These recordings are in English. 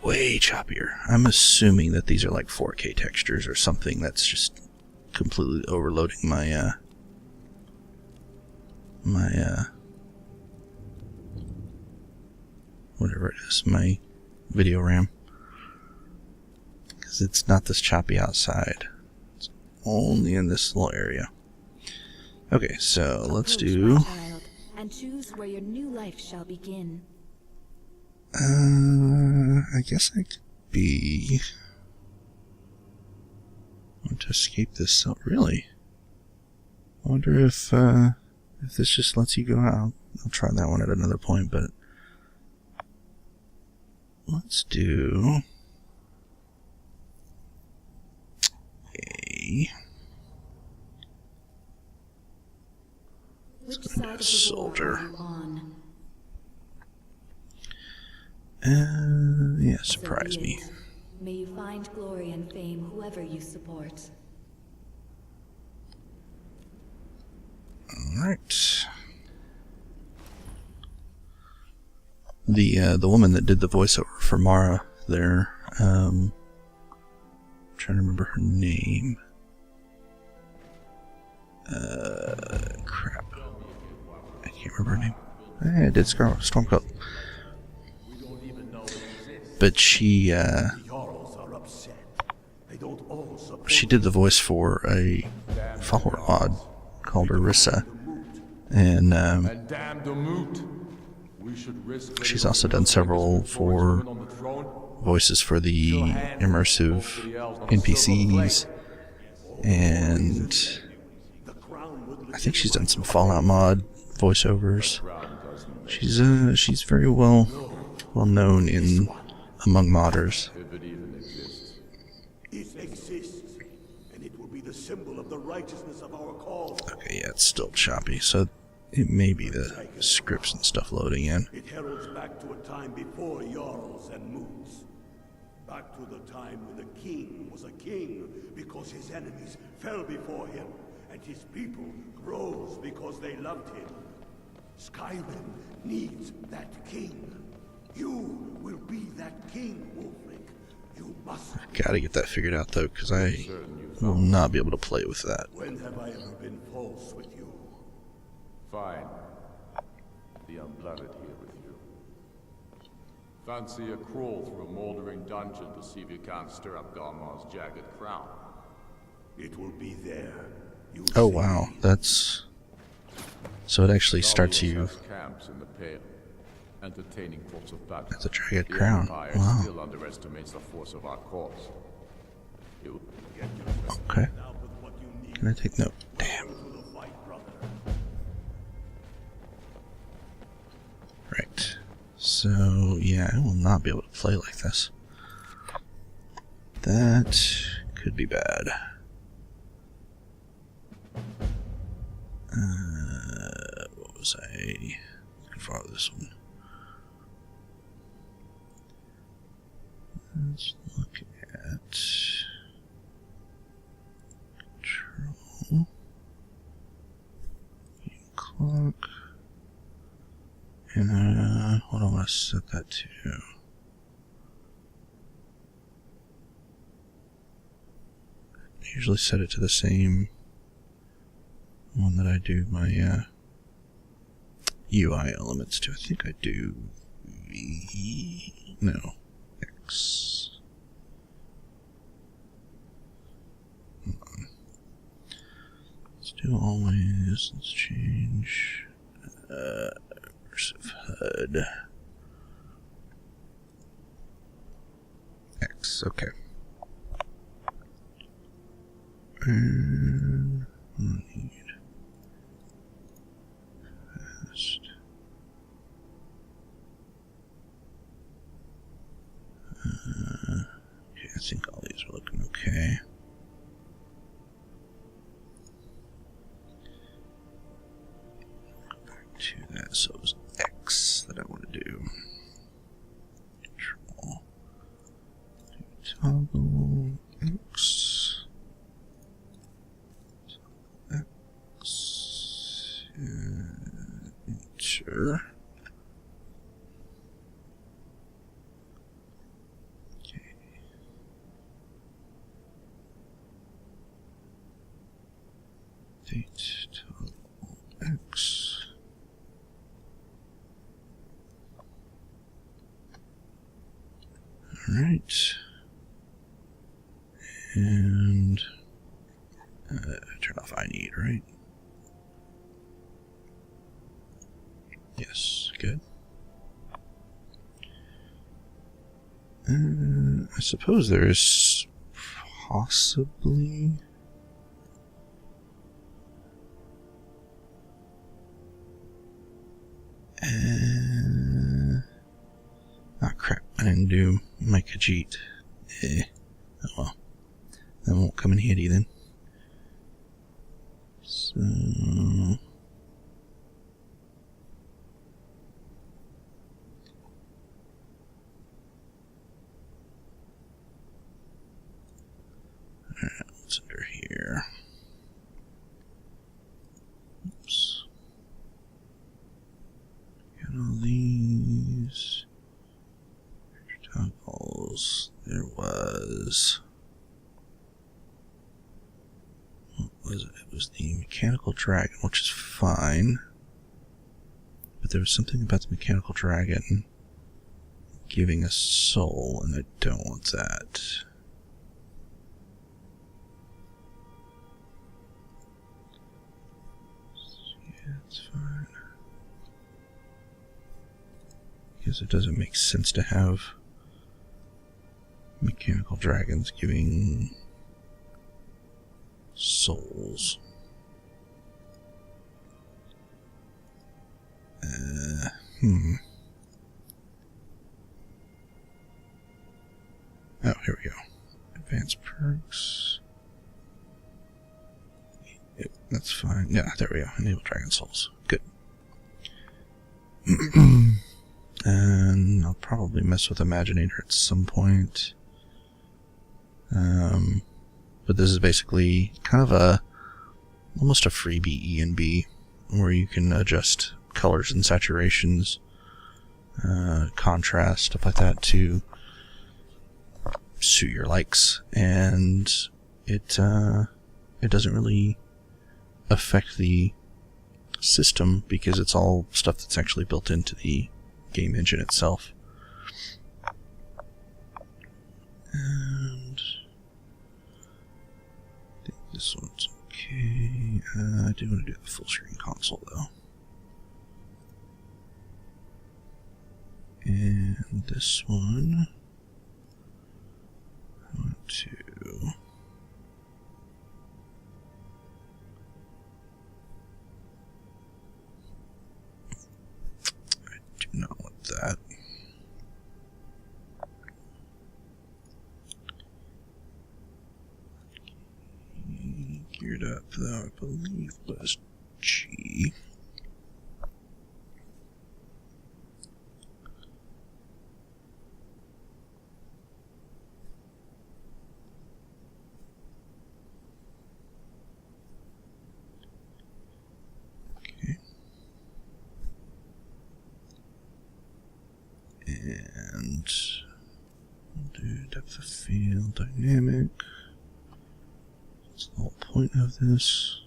way choppier. I'm assuming that these are like 4K textures or something that's just completely overloading my whatever it is, my video RAM. Because it's not this choppy outside. It's only in this little area. Okay, so let's do... and choose where your new life shall begin. I guess I could be... I want to escape this cell. Really? I wonder if this just lets you go out. I'll try that one at another point, but... Let's do... Which side of the soldier. war are you on? Yeah, surprise So be me. it. May you find glory and fame whoever you support. Alright. The woman that did the voiceover for Mara there, trying to remember her name. Crap. I can't remember her name. I did Stormcoat. But she did the voice for a follower mod called Orisa, and she's also done several for voices for the immersive NPCs, and I think she's done some Fallout mod voiceovers. She's very well known in among modders. It exists, and it will be the symbol of the righteousness of our cause. Okay, yeah, it's still choppy, so it may be the scripts and stuff loading in. It heralds back to a time before Jarls and Moods. Back to the time when the king was a king because his enemies fell before him, and his people rose because they loved him. Skyrim needs that king. You will be that king, Wolfric. You must. Gotta get that figured out though, because I will not be able to play with that. When have I ever been false with you? Fine. The unblooded here with you. Fancy a crawl through a moldering dungeon to see if you can't stir up Garmar's jagged crown. It will be there. You Oh see. wow, that's... So it actually starts you Camps in the Pale. Entertaining thoughts of battle. at the Jagged The Crown. Empire Wow. still underestimates the force of our cause. You Get yourself Okay. out with what you need Can I take note? Damn. to the fight, brother. Right. So, yeah, I will not be able to play like this. That could be bad. What was I looking for with this one? Let's look at control, clock, and what do I want to set that to? I usually set it to the same one that I do my UI elements to. I think I do X. Hold on. Let's do always. Let's change immersive HUD. X. Okay. And I need fast. Okay, I think all these are looking okay. Go back to that. So it was X that I want to do. Control. Toggle X. X. Enter. Activate toggle X. Alright. And turn off I need, right? Yes, good. I suppose there is possibly... oh crap, I didn't do my Khajiit. Oh well. That won't come in handy then. So... alright, what's under here? Oops. Got all these toggles. There was... what was it? It was the mechanical dragon, which is fine. But there was something about the mechanical dragon giving a soul, and I don't want that. Yeah, it's fine. Because it doesn't make sense to have mechanical dragons giving souls. Oh, here we go. Advanced perks. Yep, that's fine. Yeah, there we go. Enable dragon souls. Good. And I'll probably mess with Imaginator at some point. But this is basically kind of almost a freebie E&B, where you can adjust colors and saturations, contrast, stuff like that to suit your likes, and it doesn't really affect the system because it's all stuff that's actually built into the game engine itself. And I think this one's okay. I do want to do the full screen console though. And this one, I want to not want that. Geared up, though, I believe was G. Okay. And we'll do depth of field dynamic. That's the whole point of this.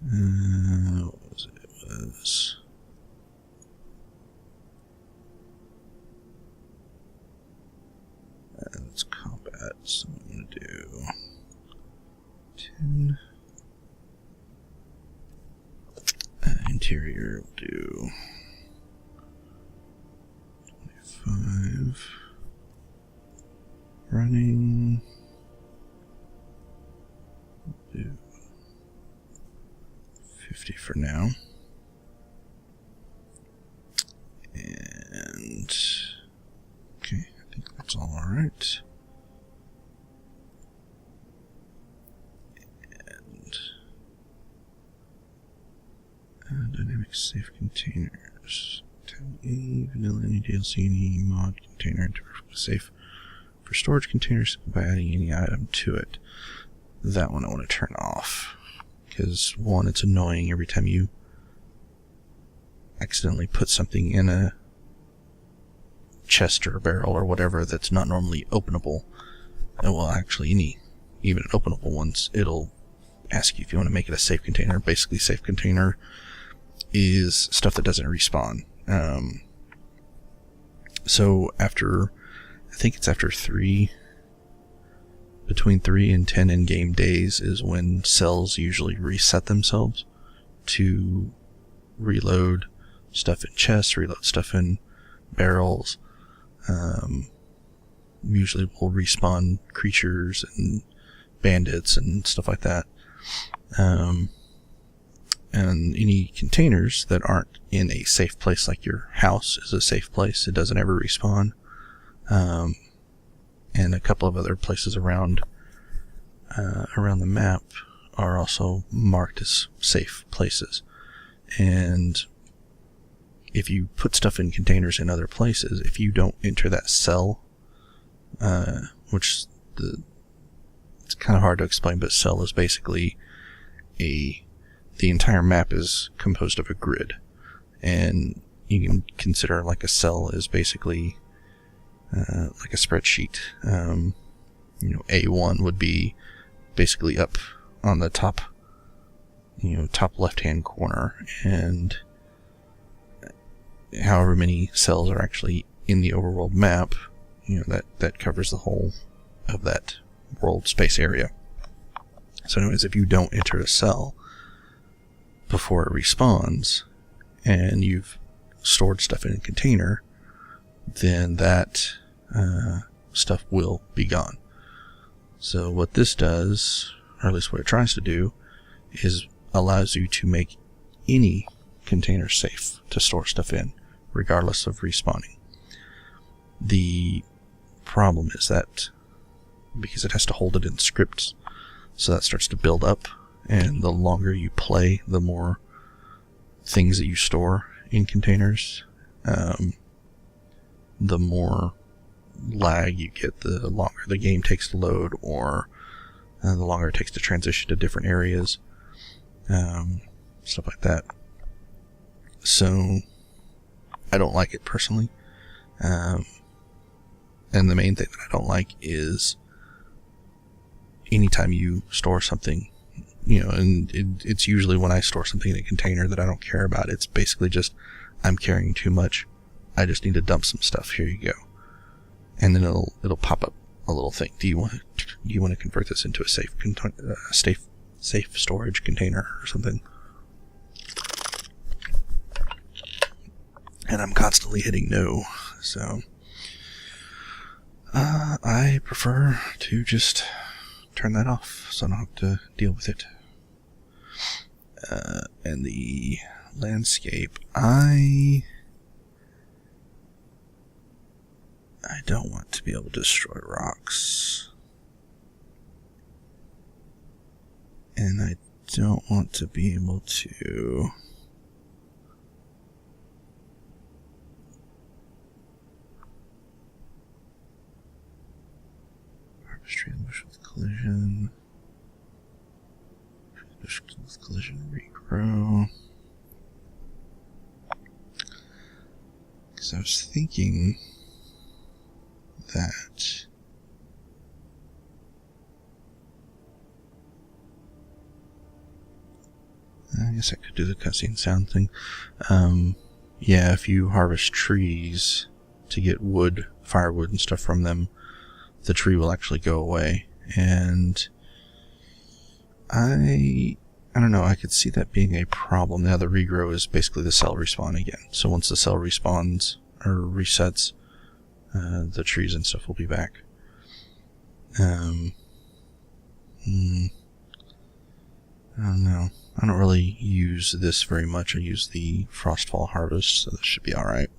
What was it? It was it's combat, so I'm going to do 10. Interior, we'll do 25. Running. We'll do 50 for now. And okay, I think that's all alright. And dynamic safe containers. E, vanilla, any DLC, any mod container, safe for storage containers by adding any item to it. That one I want to turn off. Because, one, it's annoying every time you accidentally put something in a chest or a barrel or whatever that's not normally openable. And well, actually, even openable ones, it'll ask you if you want to make it a safe container. Basically, safe container is stuff that doesn't respawn. So after, I think it's after between 3 and 10 in-game days is when cells usually reset themselves to reload stuff in chests, reload stuff in barrels. Usually will respawn creatures and bandits and stuff like that. And any containers that aren't in a safe place, like your house is a safe place, it doesn't ever respawn. And a couple of other places around the map are also marked as safe places. And if you put stuff in containers in other places, if you don't enter that cell, which it's kind of hard to explain, but cell is basically the entire map is composed of a grid, and you can consider like a cell is basically like a spreadsheet. A1 would be basically up on the top, top left-hand corner, and however many cells are actually in the overworld map, that covers the whole of that world space area. So anyways, if you don't enter a cell before it respawns, and you've stored stuff in a container, then that stuff will be gone. So what this does, or at least what it tries to do, is allows you to make any container safe to store stuff in, regardless of respawning. The problem is that because it has to hold it in scripts, so that starts to build up, and the longer you play, the more things that you store in containers, the more lag you get, the longer the game takes to load, or the longer it takes to transition to different areas, stuff like that. So I don't like it personally, and the main thing that I don't like is anytime you store something, and it's usually when I store something in a container that I don't care about, it's basically just, I'm carrying too much, I just need to dump some stuff, here you go. And then it'll pop up a little thing. Do you want to convert this into a safe storage container or something? And I'm constantly hitting no, so I prefer to just turn that off so I don't have to deal with it. And the landscape, I don't want to be able to destroy rocks, and I don't want to be able to harvest ambush with collision, with collision regrow. Because I was thinking that I guess I could do the cutscene sound thing. Yeah, if you harvest trees to get wood, firewood and stuff from them, the tree will actually go away. And I don't know, I could see that being a problem. Now the regrow is basically the cell respawn again. So once the cell respawns or resets, the trees and stuff will be back. I don't know. I don't really use this very much. I use the Frostfall Harvest, so this should be alright.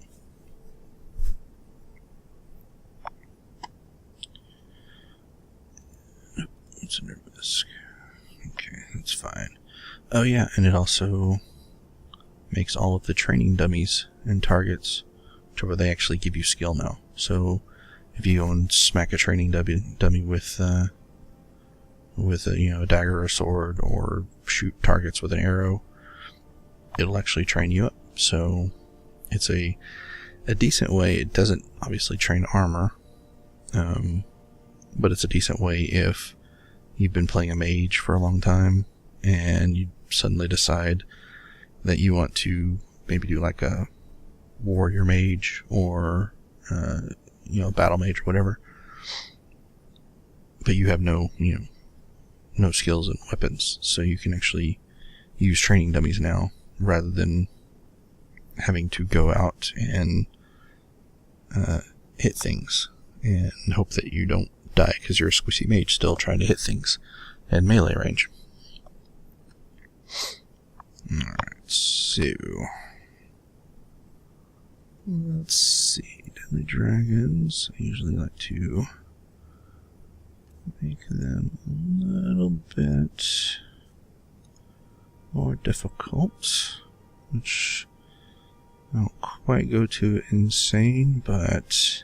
What's under this? Okay, that's fine. Oh yeah, and it also makes all of the training dummies and targets to where they actually give you skill now. So if you go and smack a training dummy with a dagger or a sword, or shoot targets with an arrow, it'll actually train you up. So it's a decent way. It doesn't obviously train armor, but it's a decent way if you've been playing a mage for a long time and you suddenly decide that you want to maybe do like a warrior mage or battle mage or whatever, but you have no skills and weapons, so you can actually use training dummies now rather than having to go out and hit things and hope that you don't die because you're a squishy mage still trying to hit things at melee range. Alright, so let's see. Deadly dragons. I usually like to make them a little bit more difficult, which I don't quite go to insane, but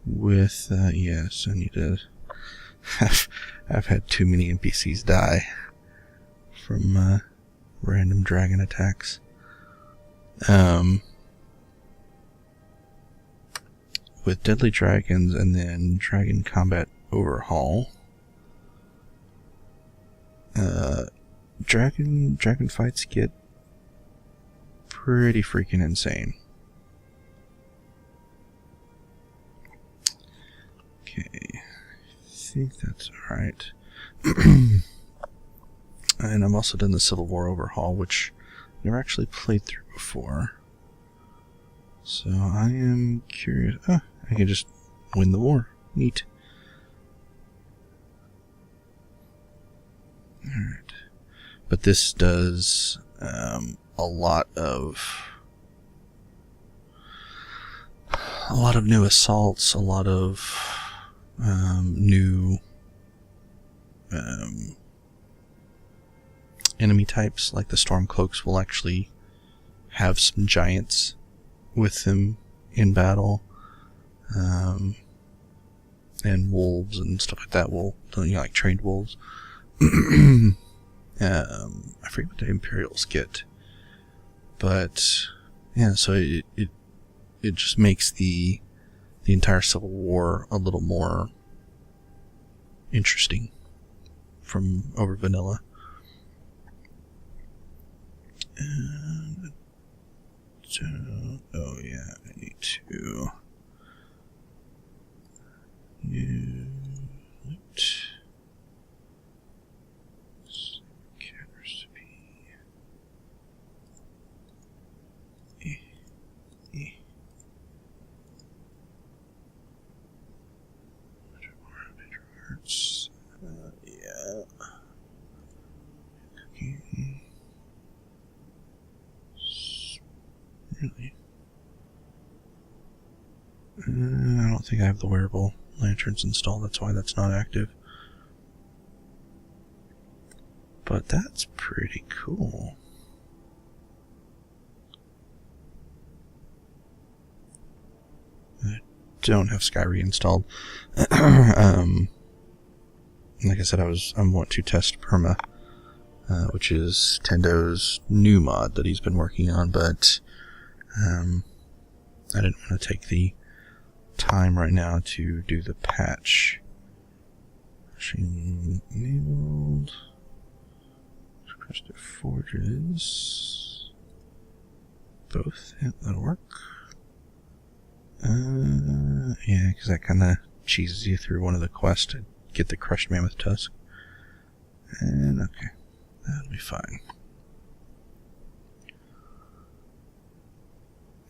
with yes, I need to I've had too many NPCs die from random dragon attacks. With deadly dragons and then dragon combat overhaul, dragon fights get pretty freaking insane. Okay, I think that's alright. And I've also done the Civil War overhaul, which I've never actually played through before. So I am curious. I can just win the war. Neat. Alright. But this does a lot of new assaults, a lot of new enemy types. Like the Stormcloaks will actually have some giants with them in battle, and wolves and stuff like that will, like trained wolves. I forget what the Imperials get, but yeah, so it just makes the entire Civil War a little more interesting from over vanilla. And so, oh yeah, I need to use cat recipe. Hearts. Yeah. Cookie. Really? I don't think I have the wearable lanterns installed, that's why that's not active. But that's pretty cool. I don't have Skyrim installed. Like I said, I want to test Perma, which is Tendo's new mod that he's been working on, but I didn't want to take the time right now to do the patch. Machine enabled. Requested forges. Both. Yeah, that'll work. Yeah, because that kind of cheeses you through one of the quests to get the crushed mammoth tusk. And okay, that'll be fine.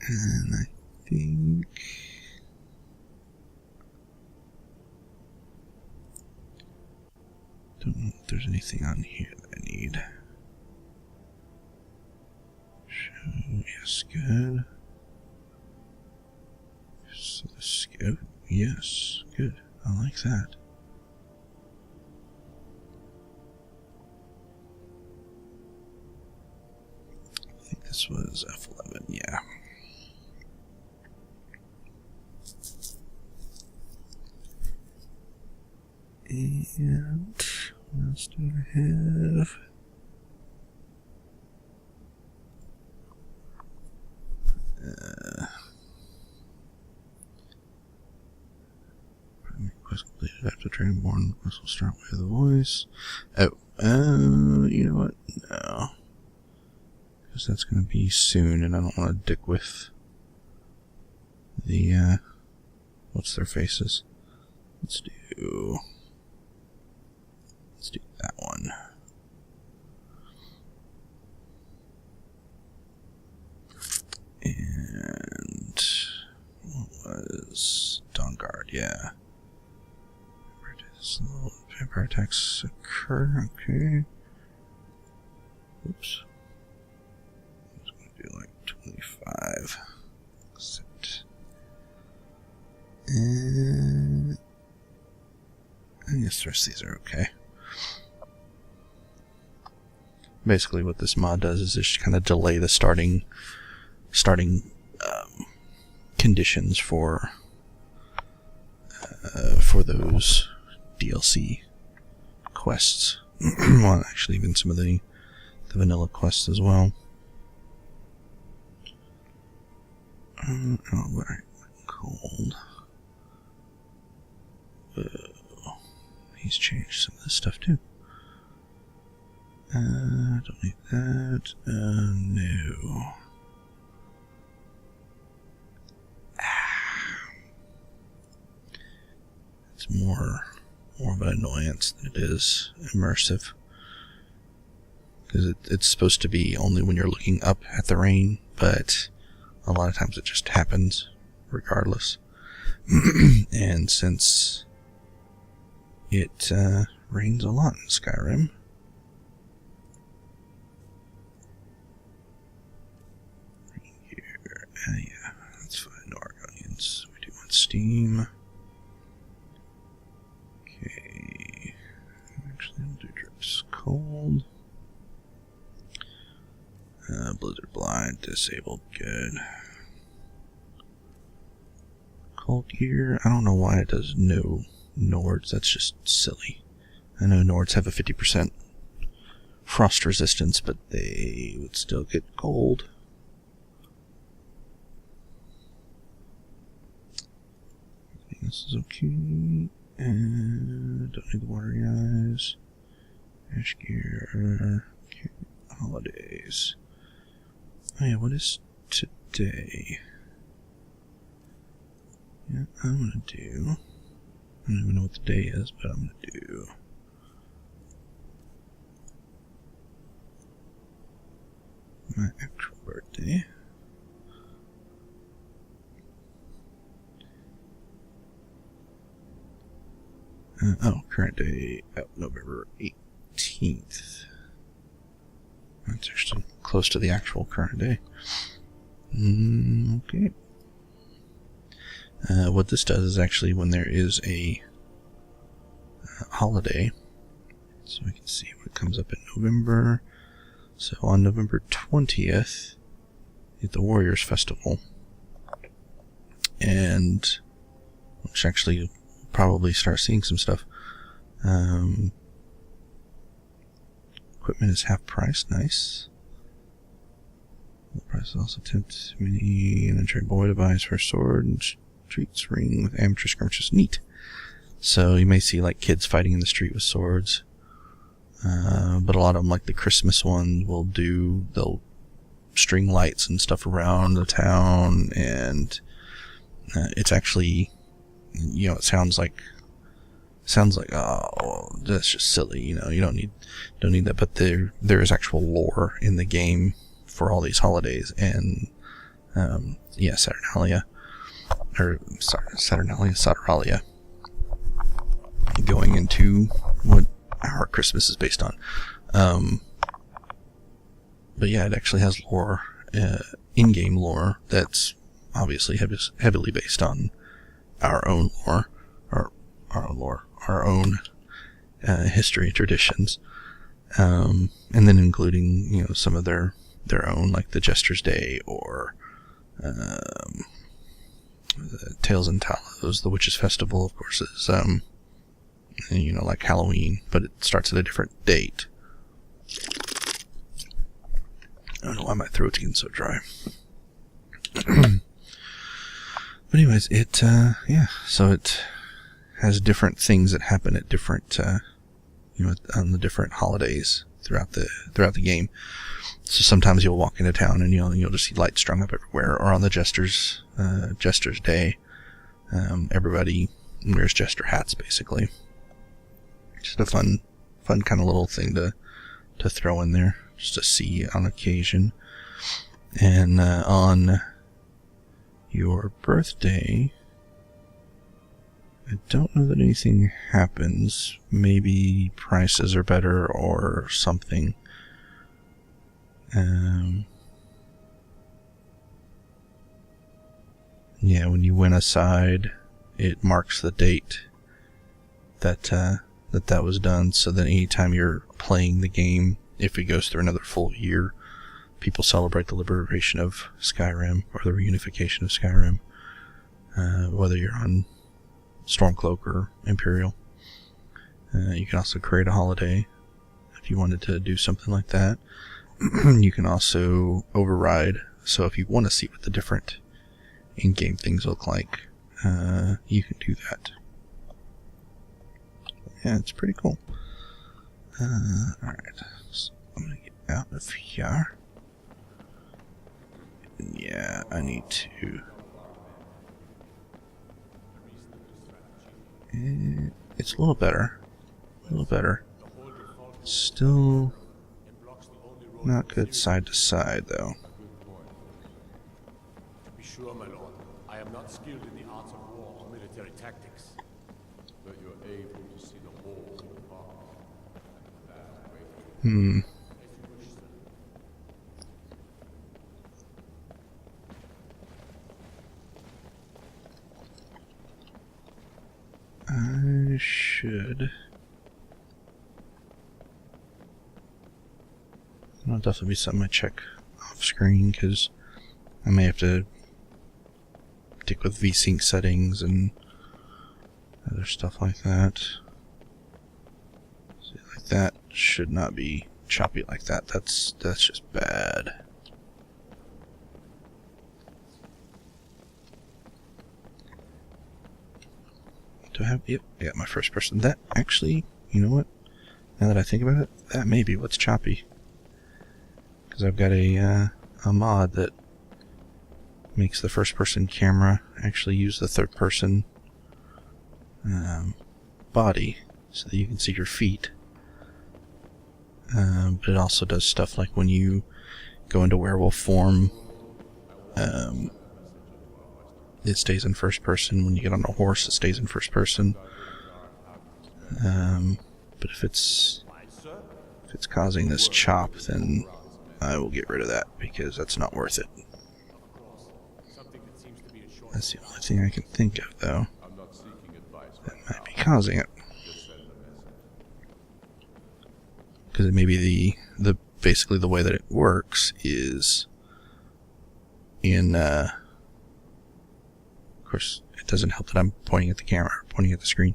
And I think don't know if there's anything on here that I need. Show, yes, good. So the scope, yes, good. I like that. I think this was F11, yeah. And what else do I have? quest completed after Dragonborn. Quest will start with a voice. Oh, you know what? No. Because that's going to be soon, and I don't want to dick with the, what's their faces? Let's do that one. And what was Dawnguard? Yeah. Where does little vampire attacks occur? Okay. Oops. I was going to do like 25. Set. And I guess the rest of these are okay. Basically, what this mod does is just kind of delay the starting conditions for those DLC quests. Well, actually, even some of the vanilla quests as well. Oh, right, cold. He's changed some of this stuff too. Don't need that. No. It's more of an annoyance than it is immersive. Because it's supposed to be only when you're looking up at the rain, but a lot of times it just happens regardless. And since it rains a lot in Skyrim, yeah, that's fine. No Argonians. We do want steam. Okay. Actually, I'll do drips. Cold. Blizzard blind. Disabled. Good. Cold gear. I don't know why it does no Nords. That's just silly. I know Nords have a 50% frost resistance, but they would still get cold. This is okay. And don't need the watery eyes. Ash gear. Okay. Holidays. Oh yeah, what is today? Yeah, I'm gonna do. I don't even know what the day is, but I'm gonna do. My actual birthday. Current day, November 18th. That's actually close to the actual current day. Okay. What this does is actually when there is a holiday, so we can see what comes up in November. So on November 20th, you get the Warriors Festival. And which actually probably start seeing some stuff. Equipment is half price, nice. The price is also 10 mini and a trade boy device for a sword and streets ring with amateur skirmishes. Neat. So you may see like kids fighting in the street with swords. But a lot of them, like the Christmas ones, they'll string lights and stuff around the town, and it's actually, you know, it sounds like, oh, that's just silly, you know, you don't need that, but there is actual lore in the game for all these holidays, and yeah, Saturnalia, going into what our Christmas is based on. But yeah, it actually has lore, in-game lore that's obviously heavily based on our own lore, our own history and traditions, and then including, you know, some of their own, like the Jester's Day or Tales and Talos. The Witches' Festival, of course, is you know, like Halloween, but it starts at a different date. I don't know why my throat's getting so dry. But anyways, yeah, so it has different things that happen at different, on the different holidays throughout the game. So sometimes you'll walk into town and you'll just see lights strung up everywhere, or on the Jester's Day, everybody wears Jester hats basically. Just a fun kind of little thing to throw in there, just to see on occasion. And on your birthday, I don't know that anything happens. Maybe prices are better or something. Yeah, when you win a side, it marks the date that was done, so that anytime you're playing the game, if it goes through another full year, people celebrate the liberation of Skyrim, or the reunification of Skyrim, whether you're on Stormcloak or Imperial. You can also create a holiday if you wanted to do something like that. You can also override, so if you want to see what the different in-game things look like, you can do that. Yeah, it's pretty cool. Alright, so I'm gonna get out of here. Yeah, I need to... It's a little better. Still not good side to side, though. To be sure, my lord, I am not skilled in the arts of war or military tactics. But you're able to see the whole path. I should... That'll definitely be something I check off screen, because I may have to stick with VSync settings and other stuff like that. See, like that should not be choppy like that. That's just bad. Do I have... Yep, yeah, my first person. That actually, you know what? Now that I think about it, that may be what's choppy. Because I've got a mod that makes the first person camera actually use the third person body so that you can see your feet. But it also does stuff like when you go into werewolf form, it stays in first person. When you get on a horse, it stays in first person. But if it's causing this chop, then I will get rid of that, because that's not worth it. That's the only thing I can think of, though, that might be causing it. Because it may be basically the way that it works is in, of course, it doesn't help that I'm pointing at the camera, pointing at the screen.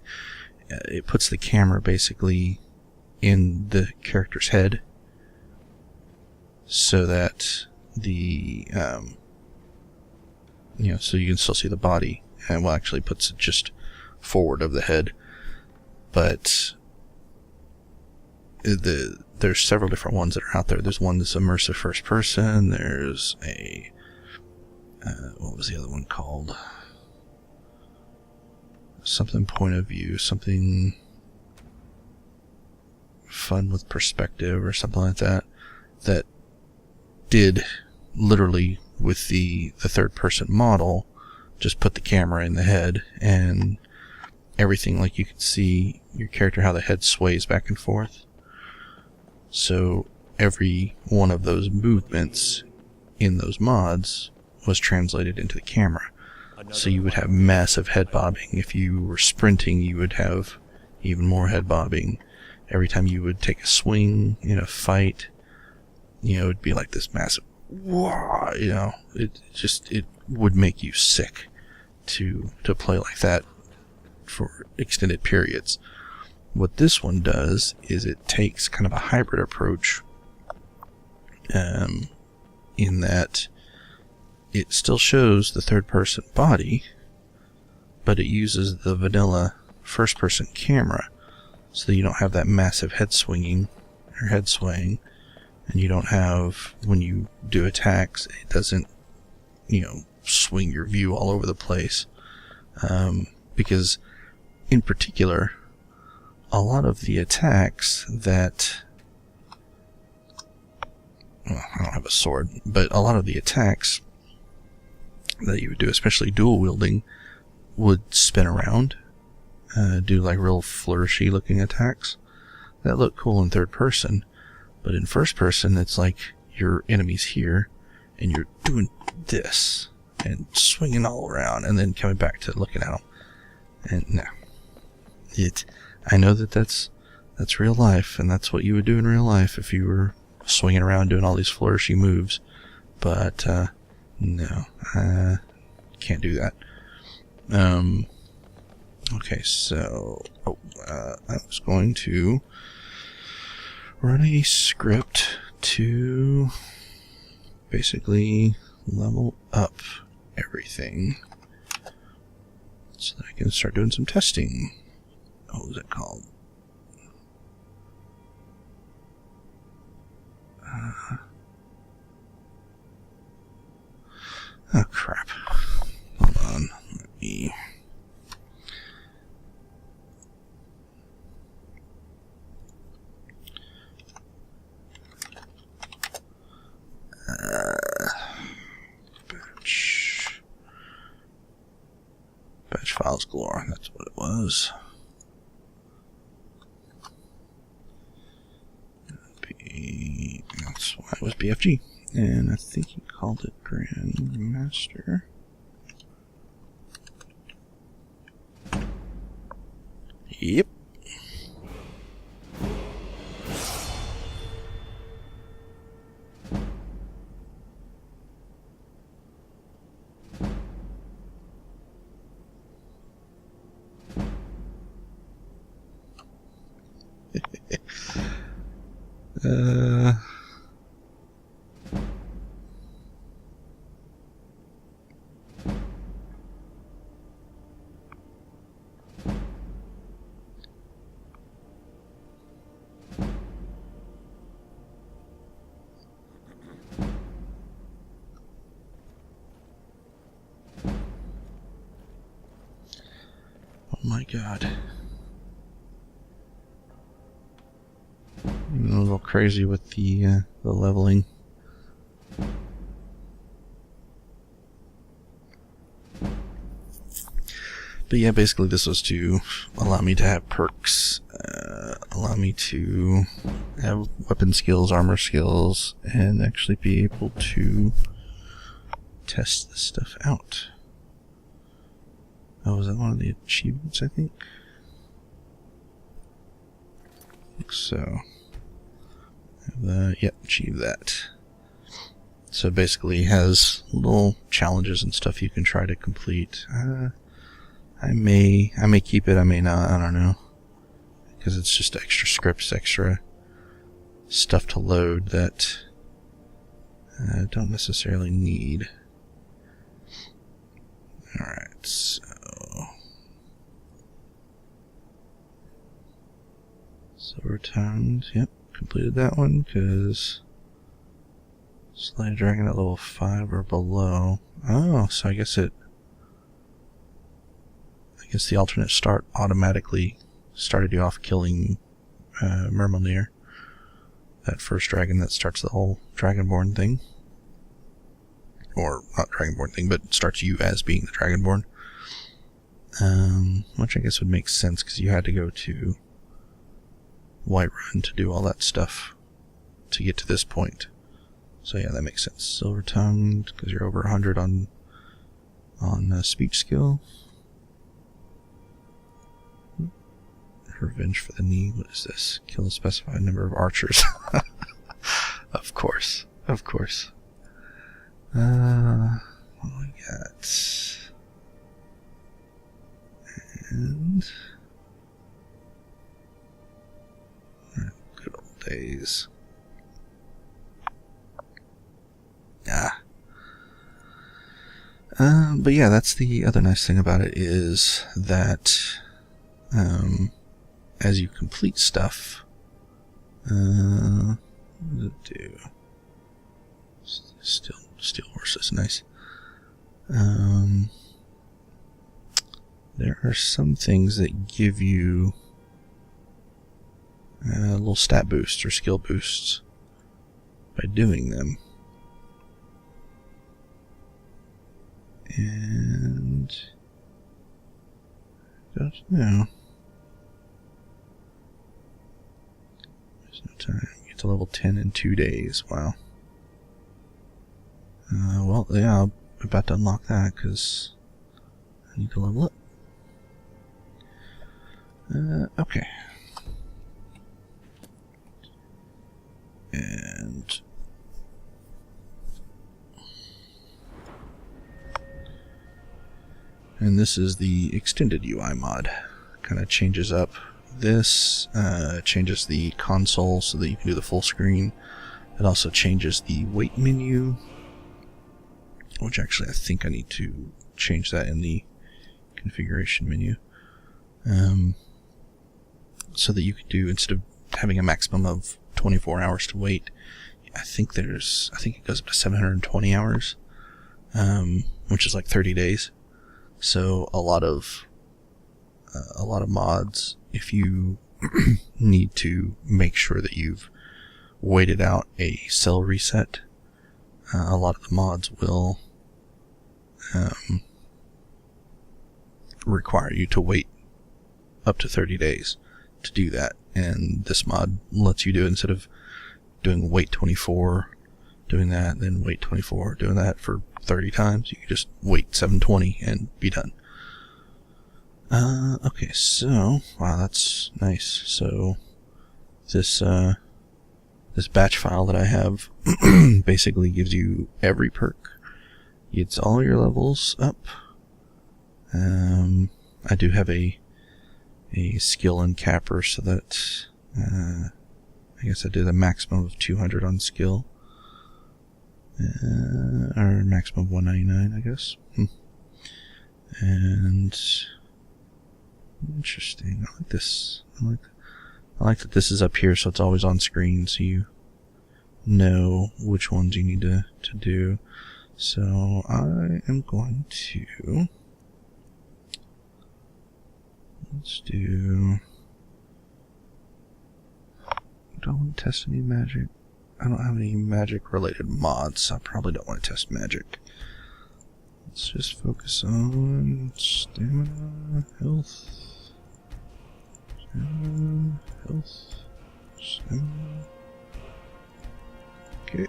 It puts the camera basically in the character's head, so that the, so you can still see the body, and well, actually puts it just forward of the head. But there's several different ones that are out there. There's one that's immersive first person. There's a, what was the other one called? Something point of view, something fun with perspective, or something like that, that did literally with the third person model just put the camera in the head, and everything, like you can see your character, how the head sways back and forth. So every one of those movements in those mods was translated into the camera. So you would have massive head bobbing. If you were sprinting, you would have even more head bobbing. Every time you would take a swing in a fight, it would be like this massive, whoa, it would make you sick to play like that for extended periods. What this one does is it takes kind of a hybrid approach, in that it still shows the third person body, but it uses the vanilla first-person camera, so that you don't have that massive head swinging or head swaying, and you don't have, when you do attacks, it doesn't, swing your view all over the place. Because in particular, a lot of the attacks that, well, I don't have a sword, but a lot of the attacks that you would do, especially dual wielding, would spin around, do like real flourishy looking attacks that look cool in third person, but in first person it's like your enemy's here and you're doing this and swinging all around and then coming back to looking at them. And no, I know that's real life, and that's what you would do in real life if you were swinging around doing all these flourishy moves, but no, can't do that. Okay, so I was going to run a script to basically level up everything so that I can start doing some testing. What was it called? Oh crap. Hold on. Let me... Batch files galore, that's what it was. That's why it was BFG. And I think he called it Grandmaster. Yep. Oh my god. I'm a little crazy with the leveling. But yeah, basically this was to allow me to have perks, allow me to have weapon skills, armor skills, and actually be able to test this stuff out. Oh, was that one of the achievements, I think? So, yeah, achieve that. So basically has little challenges and stuff you can try to complete. I may keep it, I may not, I don't know. Because it's just extra scripts, extra stuff to load that I don't necessarily need. Alright, so... Silver Tongues, yep, completed that one, because... Slay Dragon at level 5 or below. Oh, so I guess the alternate start automatically started you off killing Mermilnir. That first dragon that starts the whole Dragonborn thing. Or, not Dragonborn thing, but starts you as being the Dragonborn. Which I guess would make sense, because you had to go to Whiterun to do all that stuff to get to this point. So yeah, that makes sense. Silver Tongued, because you're over 100 on speech skill. Revenge for the Knee. What is this? Kill a specified number of archers. Of course. Of course. What do we got? And... good old days. But yeah, that's the other nice thing about it, is that as you complete stuff, what does it do? Steel horses, nice. There are some things that give you little stat boosts or skill boosts by doing them. And don't know. There's no time. Get to level 10 in 2 days. Wow. Well, yeah, I'm about to unlock that because I need to level up. Okay. And this is the extended UI mod. Kind of changes up this, changes the console so that you can do the full screen. It also changes the weight menu, which actually I think I need to change that in the configuration menu. So that you can do, instead of having a maximum of 24 hours to wait, I think it goes up to 720 hours, which is like 30 days. So a lot of mods, if you need to make sure that you've waited out a cell reset, a lot of the mods will require you to wait up to 30 days to do that. And this mod lets you do it instead of doing wait 24, doing that, then wait 24, doing that for 30 times. You can just wait 720 and be done. Okay, so wow, that's nice. So this batch file that I have basically gives you every perk, gets all your levels up. I do have a skill and capper so that I guess I did a maximum of 200 on skill. Or maximum of 199, I guess. And interesting. I like this. I like that this is up here, so it's always on screen, so you know which ones you need to do. So I am going to don't want to test any magic. I don't have any magic related mods, so I probably don't want to test magic. Let's just focus on stamina, health, stamina. Okay.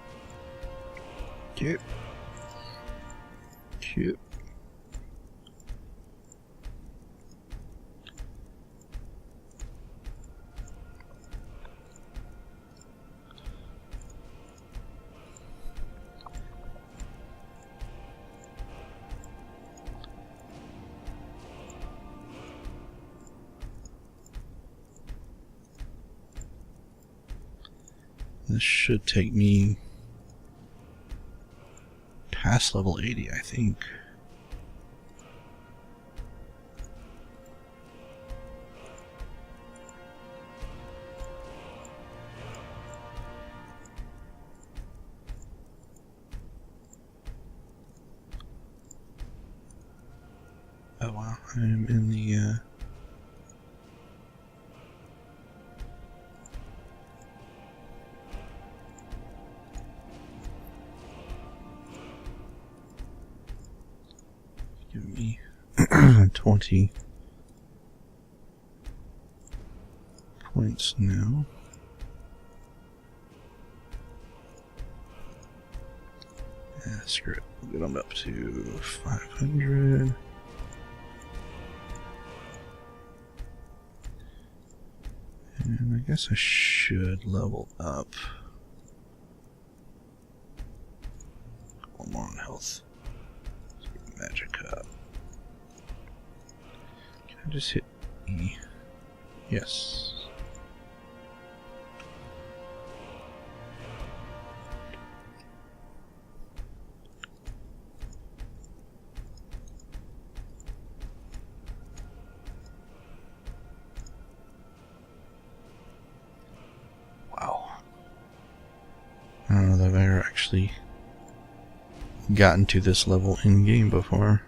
This should take me past level 80, I think. Oh wow, I'm in the give me 20 points now. Screw it. We'll get them up to 500. And I guess I should level up. One more on health. Magic up. Can I just hit E? Yes. actually gotten to this level in game before.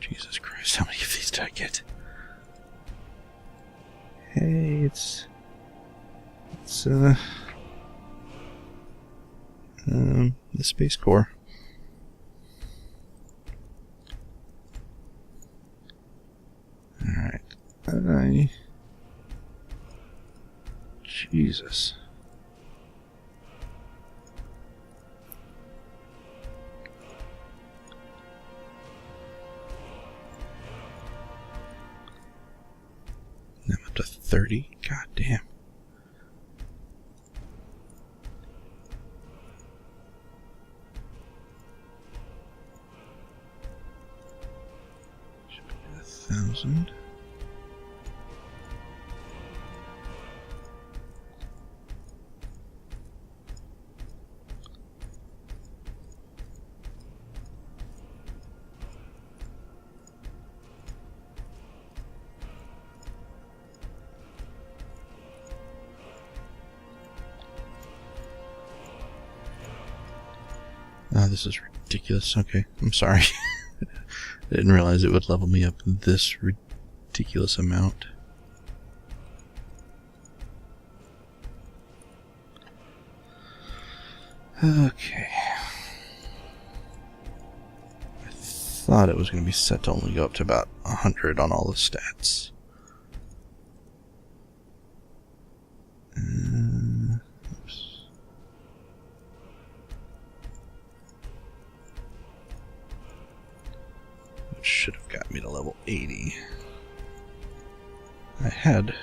Jesus Christ, how many of these did I get? Hey, it's the Space Corps. Alright. Jesus. Now I'm up to 30. God damn. Should be 1,000. Oh, this is ridiculous. Okay, I'm sorry. I didn't realize it would level me up this ridiculous amount. Okay. I thought it was going to be set to only go up to about 100 on all the stats. Oops. Which should have got me to level 80. I had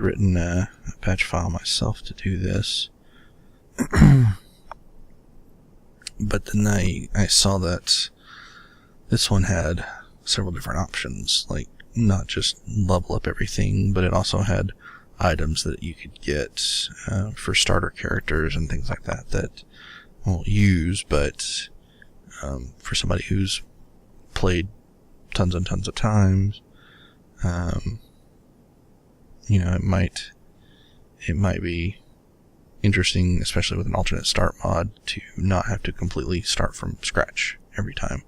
written a patch file myself to do this. But then I saw that this one had several different options, like not just level up everything, but it also had items that you could get for starter characters and things like that that I won't use, but for somebody who's played tons and tons of times, you know, it might be interesting, especially with an alternate start mod, to not have to completely start from scratch every time.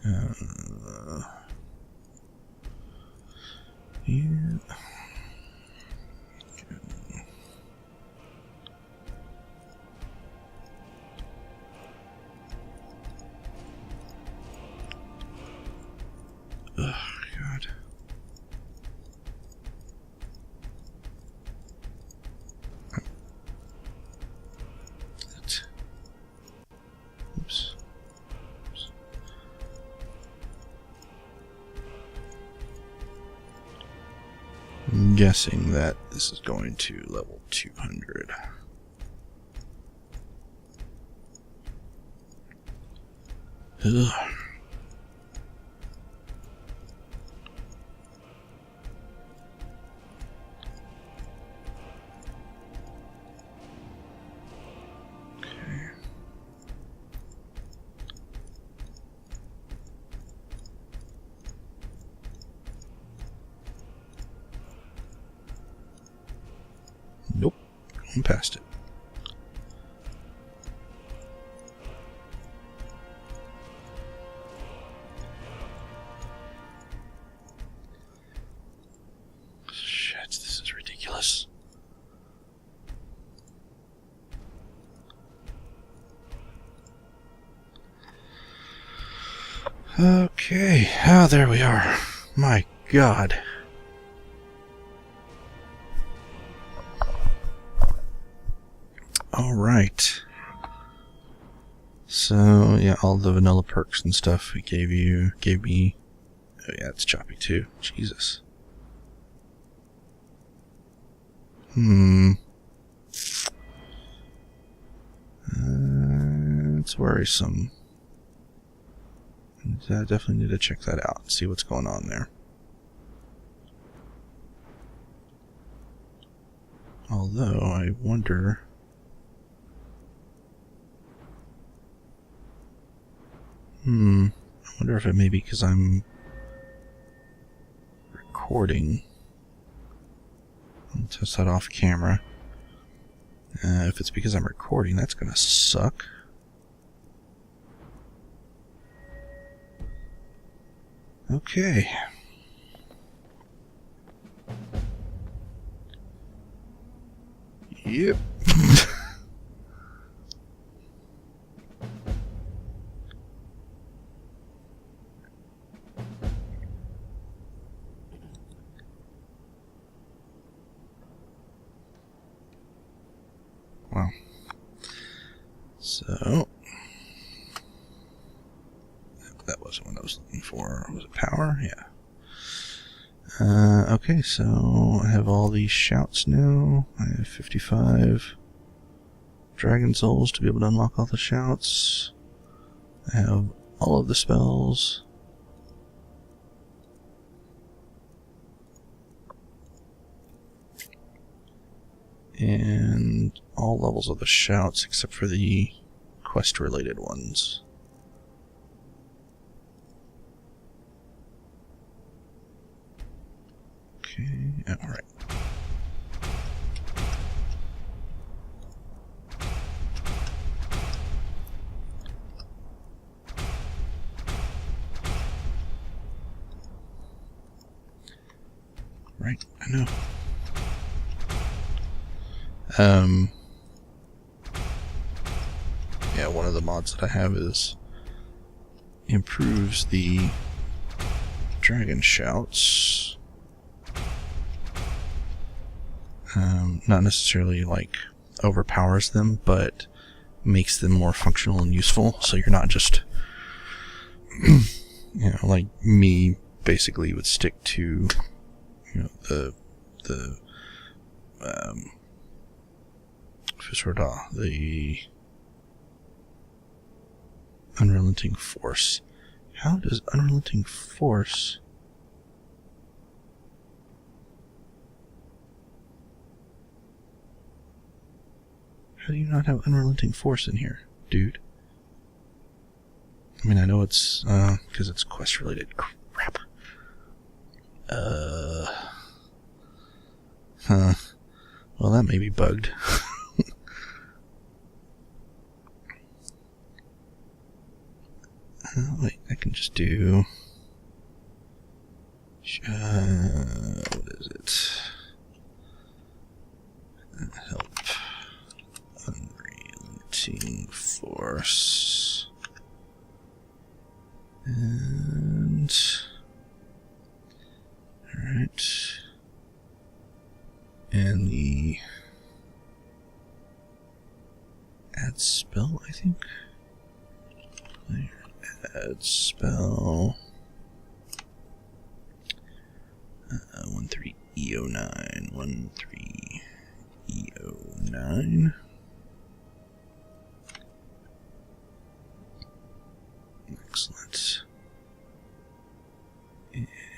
Yeah. Ugh, God. Oops. I'm guessing that this is going to level 200. Ugh. Nope, going past it. Shit, this is ridiculous. Okay, there we are. My God. Alright. So, yeah, all the vanilla perks and stuff it gave me. Oh yeah, it's choppy too. Jesus. It's worrisome. I definitely need to check that out and see what's going on there. Although, I wonder... I wonder if it may be because I'm recording. I'll test that off camera. If it's because I'm recording, that's gonna suck. Okay. Yep. Wow. So, that wasn't what I was looking for. Was it power? Yeah. Okay, so I have all these shouts now. I have 55 dragon souls to be able to unlock all the shouts. I have all of the spells. And all levels of the shouts except for the quest-related ones. Okay, alright. Right, I know. Yeah, one of the mods that I have is improves the dragon shouts. Not necessarily like overpowers them, but makes them more functional and useful. So you're not just, you know, like me basically would stick to, you know, the unrelenting force. How does unrelenting force... How do you not have unrelenting force in here, dude? I mean, I know it's, because it's quest-related. Crap. Well, that may be bugged. Wait, I can just do... what is it? Help. Unrelenting force. And... Alright. And the... add spell, I think? Player add spell... 13E09. 13E09. Excellent.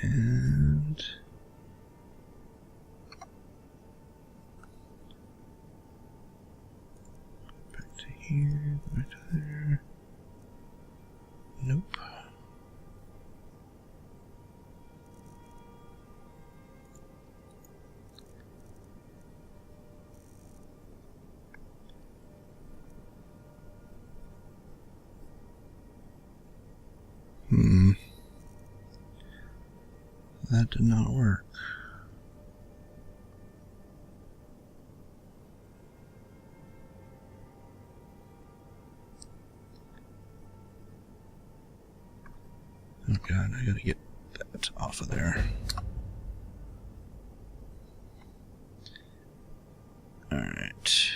And... back to here, back to there. Nope. That did not work. Oh god, I gotta get that off of there. Alright.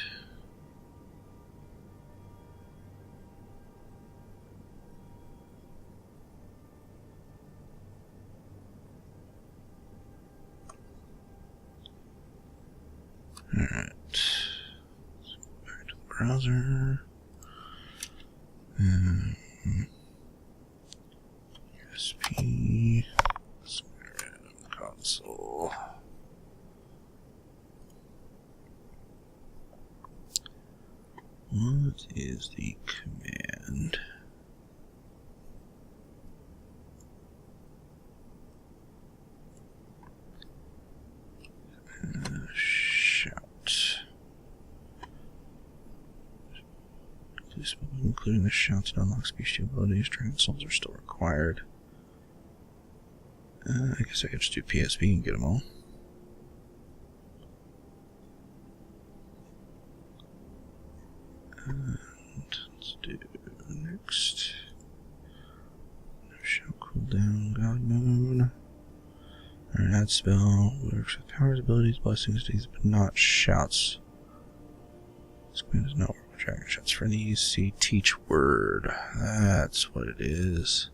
Alright. Back to the browser. USB. Console. What is the command? Shout. Including the shouts and unlock species abilities. Dragon souls are still required. I guess I could just do PSP and get them all. And let's do next. No shout cooldown, god mode. Alright, add spell. Works with powers, abilities, blessings, deeds, but not shouts. This command does not work with dragon shouts. For these, see teach word. That's what it is.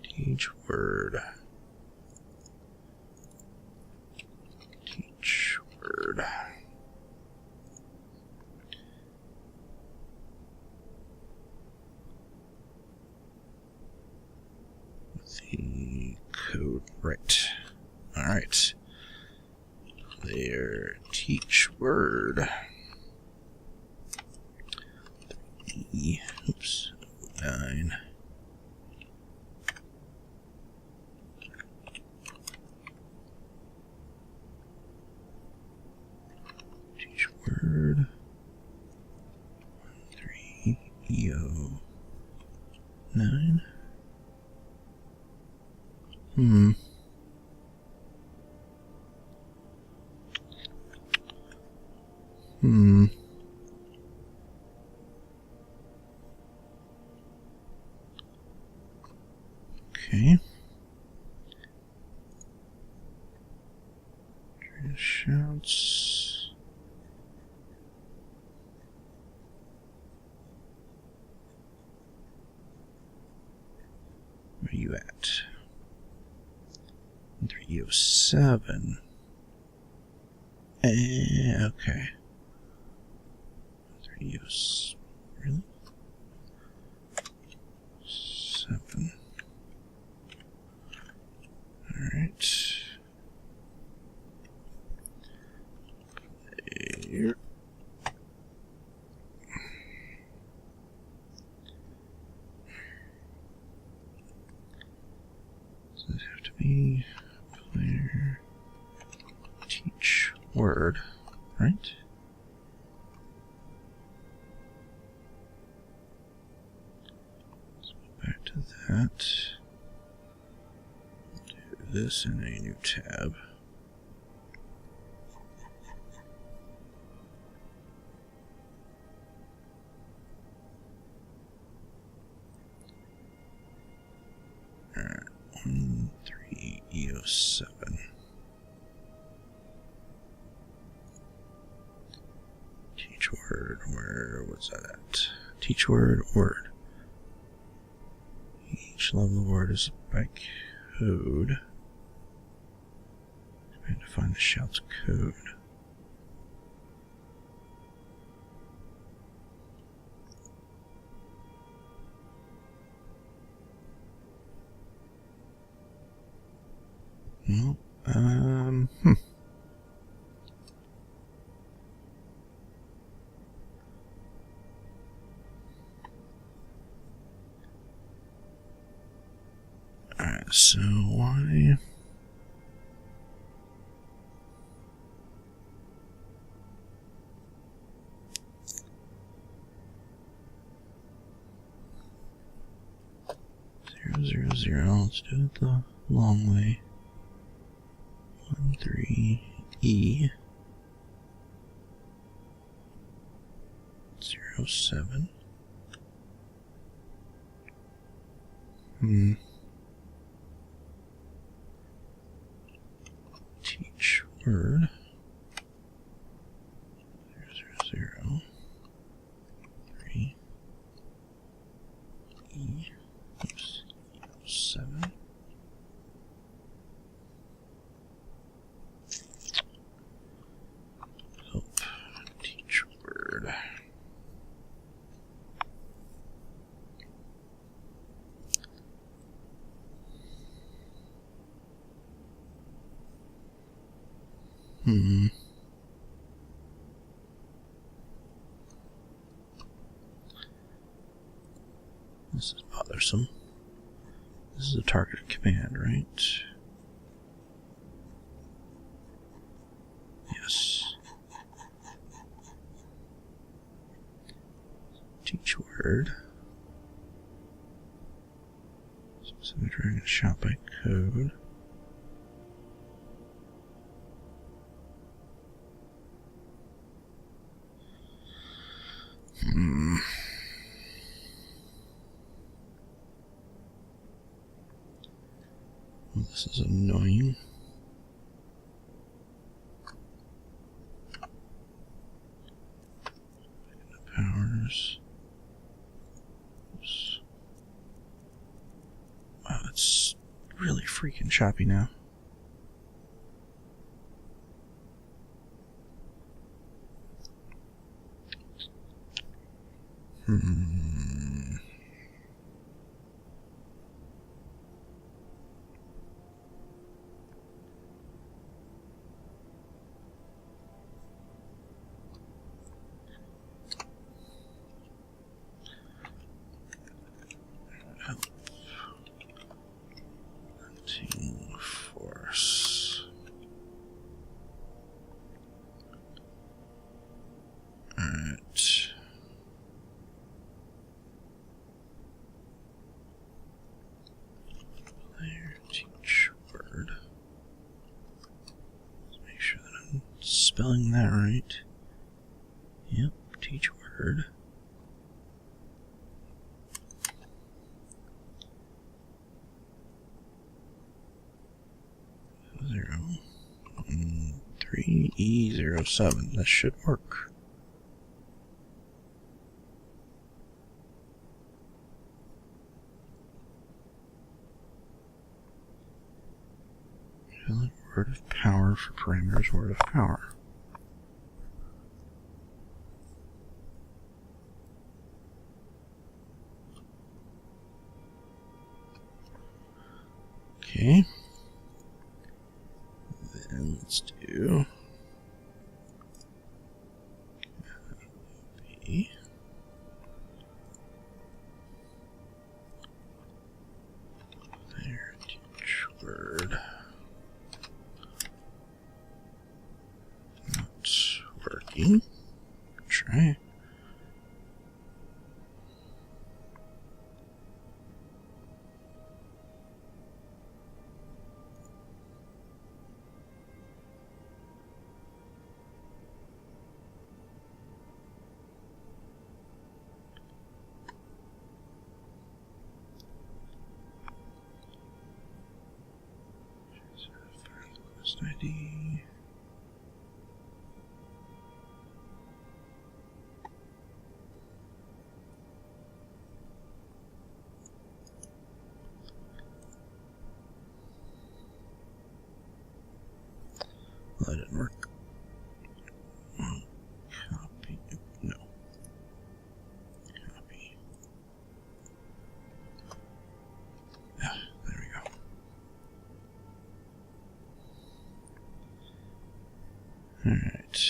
Teach word. Teach word. The code, right. Alright. There, teach word. Oops, 9. Teach word. 3 EO 9. Okay. Shouts. Where are you at? 307. Okay. 307. Really? 7. Alright. Here. Does it have to be player teach word, right? Let's go back to that. Do this in a new tab. Alright, 13EO7. Teach word, where was that at? Teach word, word. Each level of word is by code. I have to find the shout's code. Well, Alright, so why? Zero, 0. Let's do it the long way. 13E 07. Teach word 0, 3 E 7. Help teach word. This is bothersome. This is a targeted command, right? Yes. Teach word. Specific dragon shot by code. Well, this is annoying. Powers. Oops. Wow, it's really freaking choppy now. Team force. Alright. Player teach word. Let's make sure that I'm spelling that right. Yep, teach word. Zero, 3E07. That should work. Word of power for parameters. Word of power. Okay. Then let's do B. There, teach word. Not working. Try. List ID. Well, that didn't work. Copy. No. Copy. Yeah, there we go. Alright.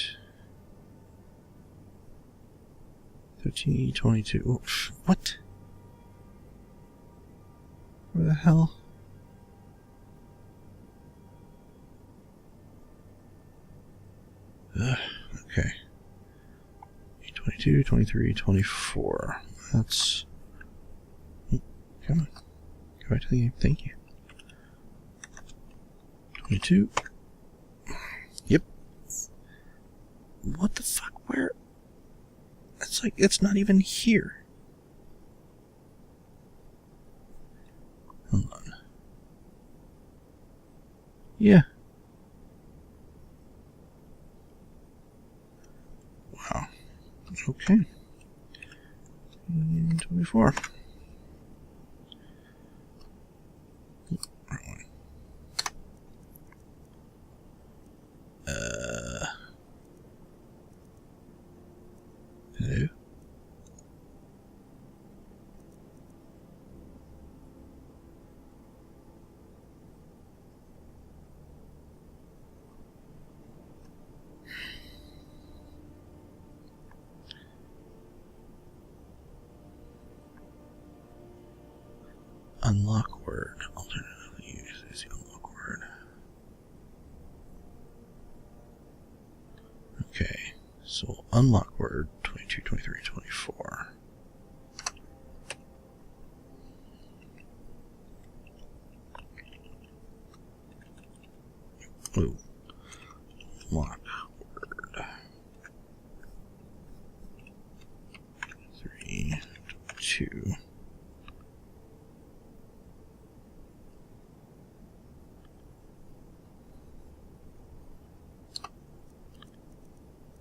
13E22. Oof. What? Where the hell? Okay. 22, 23, 24. That's... Come on. Go back to the game. Thank you. 22. Yep. What the fuck? Where? It's like, it's not even here. Hold on. Yeah. Wow. Okay. And 24. Wrong one. Hello? unlock word. Alternatively used as the unlock word. Okay, so unlock word 22, 23, 24. Ooh. Unlock word 3, 2.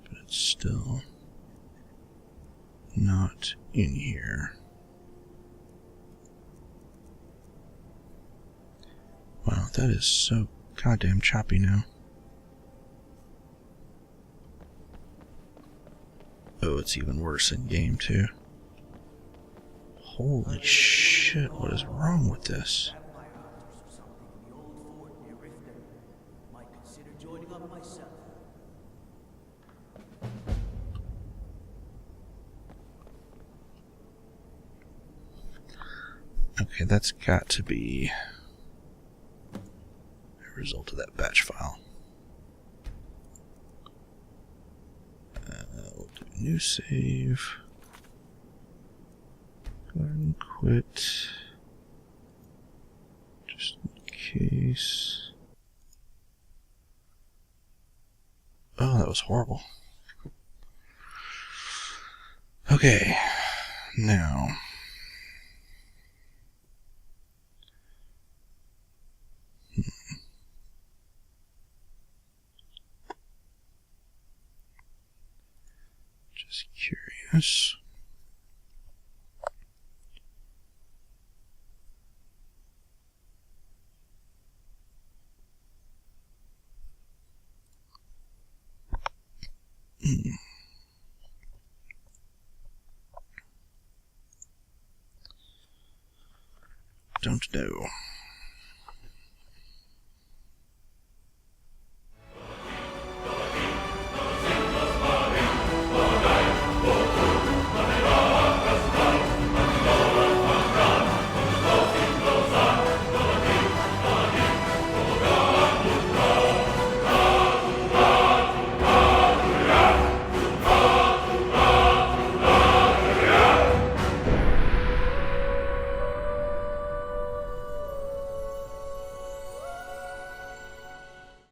But it's still not in here. Wow, that is so goddamn choppy now. Oh, it's even worse in game too. Holy shit, what is wrong with this? Okay, that's got to be a result of that batch file. We'll do a new save. Go ahead and quit. Just in case. Oh, that was horrible. Okay, now. Just curious. Don't know.